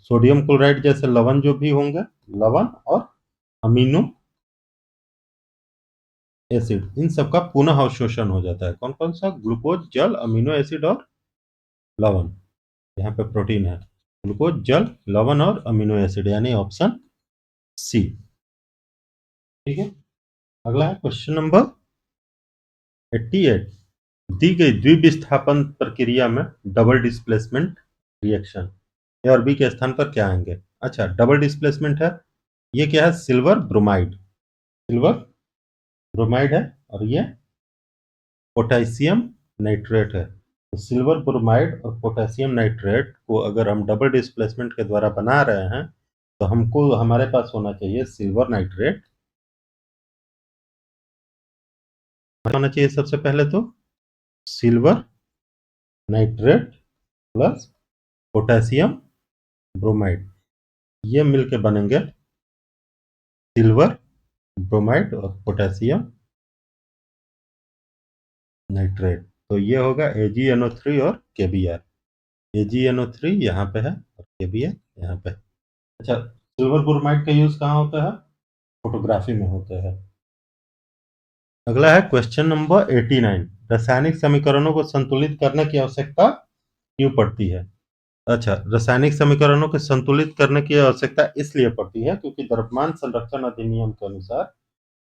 सोडियम क्लोराइड जैसे लवण जो भी होंगे, लवण और अमीनो एसिड, इन सब का पुनः अवशोषण हो जाता है। कौन कौन सा, ग्लूकोज, जल, अमीनो एसिड और लवण। यहाँ पे प्रोटीन है, ग्लूकोज, जल, लवण और अमीनो एसिड, यानी ऑप्शन सी, ठीक है। अगला है क्वेश्चन नंबर 88। दी गई द्विविस्थापन प्रक्रिया में डबल डिस्प्लेसमेंट रिएक्शन ए और बी के स्थान पर क्या आएंगे। अच्छा, डबल डिस्प्लेसमेंट है, ये क्या है, सिल्वर ब्रोमाइड, सिल्वर ब्रोमाइड है, और ये पोटेशियम नाइट्रेट है। तो सिल्वर ब्रोमाइड और पोटेशियम नाइट्रेट को अगर हम डबल डिस्प्लेसमेंट के द्वारा बना रहे हैं, तो हमको हमारे पास होना चाहिए सिल्वर नाइट्रेट, होना चाहिए सबसे पहले तो silver nitrate plus potassium bromide, ये मिलके बनेंगे सिल्वर ब्रोमाइड और पोटेशियम नाइट्रेट। तो ये होगा AgNO3 और KBr। AgNO3 यहाँ पे है और KBr यहाँ पे। अच्छा, सिल्वर ब्रोमाइड का यूज कहाँ होता है? फोटोग्राफी में होता है। अगला है क्वेश्चन नंबर 89। रासायनिक समीकरणों को संतुलित करने की आवश्यकता क्यों पड़ती है? अच्छा, रासायनिक समीकरणों को संतुलित करने की आवश्यकता इसलिए पड़ती है क्योंकि द्रव्यमान संरक्षण अधिनियम के अनुसार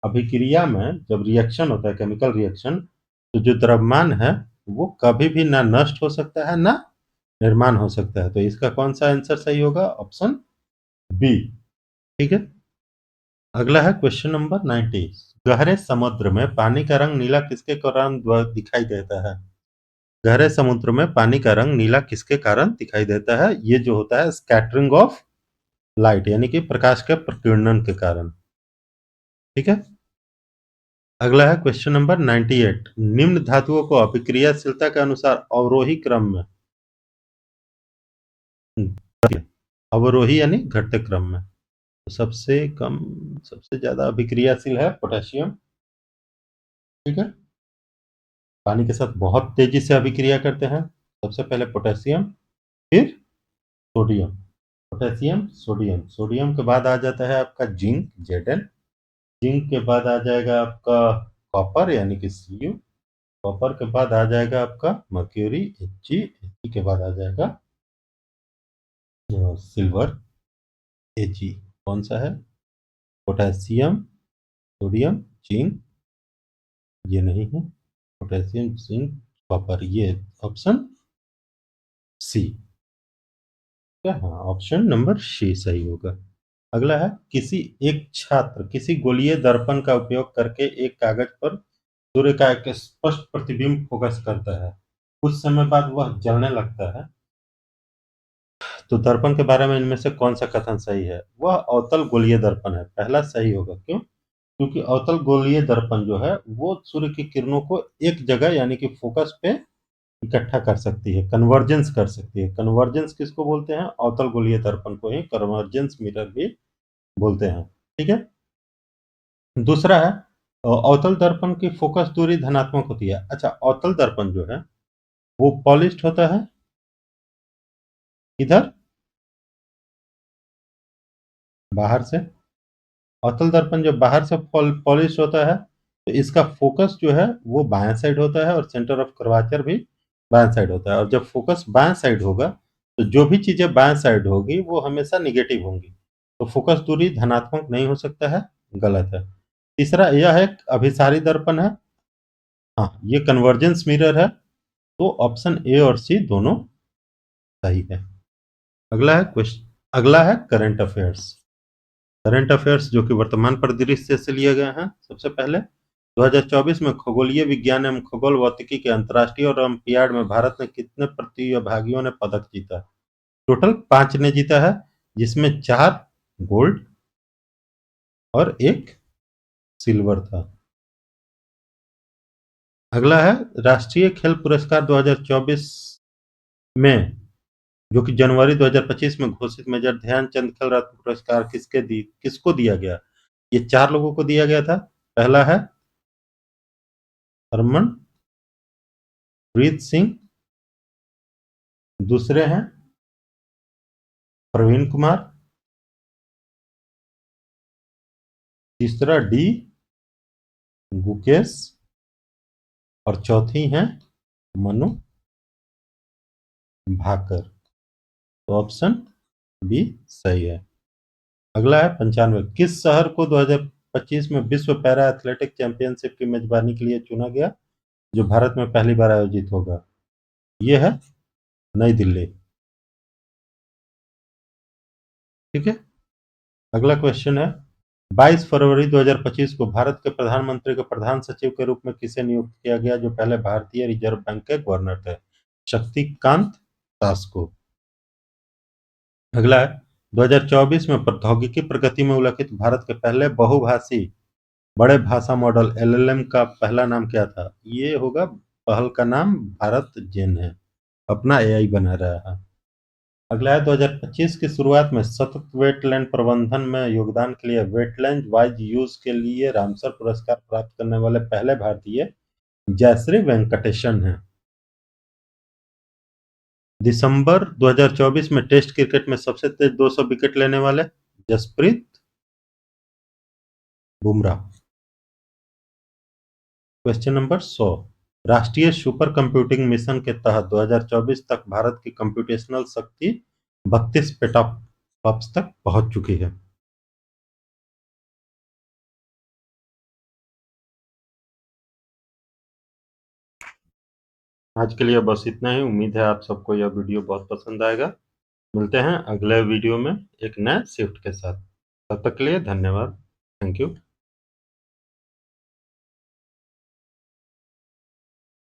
अभिक्रिया में जब रिएक्शन होता है, केमिकल रिएक्शन, तो जो द्रव्यमान है वो कभी भी ना नष्ट हो सकता है ना निर्माण हो सकता है। तो इसका कौन सा आंसर सही होगा? Option B. ठीक है। अगला है क्वेश्चन नंबर 90। गहरे समुद्र में पानी का रंग नीला किसके कारण दिखाई देता है? गहरे समुद्र में पानी का रंग नीला किसके कारण दिखाई देता है? ये जो होता है स्कैटरिंग ऑफ लाइट, यानी कि प्रकाश के प्रकीर्णन के कारण। ठीक है। अगला है क्वेश्चन नंबर 98। निम्न धातुओं को अभिक्रियाशीलता के अनुसार अवरोही क्रम में, अवरोही यानी घटते क्रम में, तो सबसे कम सबसे ज्यादा अभिक्रियाशील है पोटेशियम। ठीक है। पानी के साथ बहुत तेजी से अभिक्रिया करते हैं। सबसे पहले पोटेशियम, फिर सोडियम। पोटेशियम सोडियम, सोडियम के बाद आ जाता है आपका जिंक Zn। जिंक के बाद आ जाएगा आपका कॉपर यानी कि Cu। कॉपर के बाद आ जाएगा आपका मर्क्यूरी Hg। Hg के बाद आ जाएगा सिल्वर Ag। कौन सा है? पोटेशियम सोडियम जिंक, ये नहीं है। पोटेशियम जिंक कॉपर, ये ऑप्शन सी। क्या? हाँ, ऑप्शन नंबर सी सही होगा। अगला है किसी एक छात्र किसी गोलीय दर्पण का उपयोग करके एक कागज पर सूर्य का एक स्पष्ट प्रतिबिंब फोकस करता है। कुछ समय बाद वह जलने लगता है। तो दर्पण के बारे में इनमें से कौन सा कथन सही है? वह अवतल गोलीय दर्पण है, पहला सही होगा। क्यों? क्योंकि अवतल गोलीय दर्पण जो है वो सूर्य की किरणों को एक जगह यानी कि फोकस पे इकट्ठा कर सकती है, कन्वर्जेंस कर सकती है। कन्वर्जेंस किसको बोलते हैं? अवतल गोलीय दर्पण को ही कन्वर्जेंस मिरर भी बोलते हैं। ठीक है। दूसरा है अवतल दर्पण की फोकस दूरी धनात्मक होती है। अच्छा, अवतल दर्पण जो है वो पॉलिश्ड होता है इधर बाहर से। अवतल दर्पण जब बाहर से पॉलिश होता है तो इसका फोकस जो है वो बाएं साइड होता है और सेंटर ऑफ कर्वाचर भी बाएं साइड होता है। और जब फोकस बाएं साइड होगा तो जो भी चीजें बाएं साइड होगी वो हमेशा निगेटिव होंगी। तो फोकस दूरी धनात्मक नहीं हो सकता है, गलत है। तीसरा यह है अभिसारी दर्पण है। हाँ, ये कन्वर्जेंस मिरर है। तो ऑप्शन ए और सी दोनों सही है। अगला है क्वेश्चन, अगला है करंट अफेयर्स। करंट अफेयर्स जो कि वर्तमान परिदृश्य से लिए गए हैं। सबसे पहले 2024 में खगोलीय विज्ञान एवं खगोल भौतिकी के अंतर्राष्ट्रीय ओलंपियाड में भारत ने कितने प्रतिभागियों ने पदक जीता? टोटल 5 ने जीता है, जिसमें 4 गोल्ड और 1 सिल्वर था। अगला है राष्ट्रीय खेल पुरस्कार 2024 में, जो कि जनवरी 2025 में घोषित मेजर ध्यानचंद खेल रत्न पुरस्कार किसको दिया गया? ये 4 लोगों को दिया गया था। पहला है हरमनप्रीत सिंह, दूसरे हैं प्रवीण कुमार, तीसरा डी गुकेश और चौथी हैं मनु भाकर। तो ऑप्शन बी सही है। अगला है 95। किस शहर को 2025 में विश्व पैरा एथलेटिक चैंपियनशिप की मेजबानी के लिए चुना गया, जो भारत में पहली बार आयोजित होगा? यह है नई दिल्ली। ठीक है। अगला क्वेश्चन है 22 फरवरी 2025 को भारत के प्रधानमंत्री के प्रधान सचिव के रूप में किसे नियुक्त किया गया, जो पहले भारतीय रिजर्व बैंक के गवर्नर थे? शक्तिकांत दास को। अगला है 2024 में प्रौद्योगिकी प्रगति में उल्लेखित भारत के पहले बहुभाषी बड़े भाषा मॉडल LLM का पहला नाम क्या था? ये होगा, पहल का नाम भारत जेन है। अपना एआई बना रहा है। अगला है 2025 की शुरुआत में सतत वेटलैंड प्रबंधन में योगदान के लिए वेटलैंड वाइज यूज के लिए रामसर पुरस्कार प्राप्त करने वाले पहले भारतीय जयश्री वेंकटेशन हैं। दिसंबर 2024 में टेस्ट क्रिकेट में सबसे तेज 200 विकेट लेने वाले जसप्रीत बुमराह। क्वेश्चन नंबर 100, राष्ट्रीय सुपर कंप्यूटिंग मिशन के तहत 2024 तक भारत की कंप्यूटेशनल शक्ति 32 पेटाफ्लॉप्स तक पहुंच चुकी है। आज के लिए बस इतना ही। उम्मीद है आप सबको यह वीडियो बहुत पसंद आएगा। मिलते हैं अगले वीडियो में एक नए शिफ्ट के साथ। तब तक के लिए धन्यवाद। Thank you.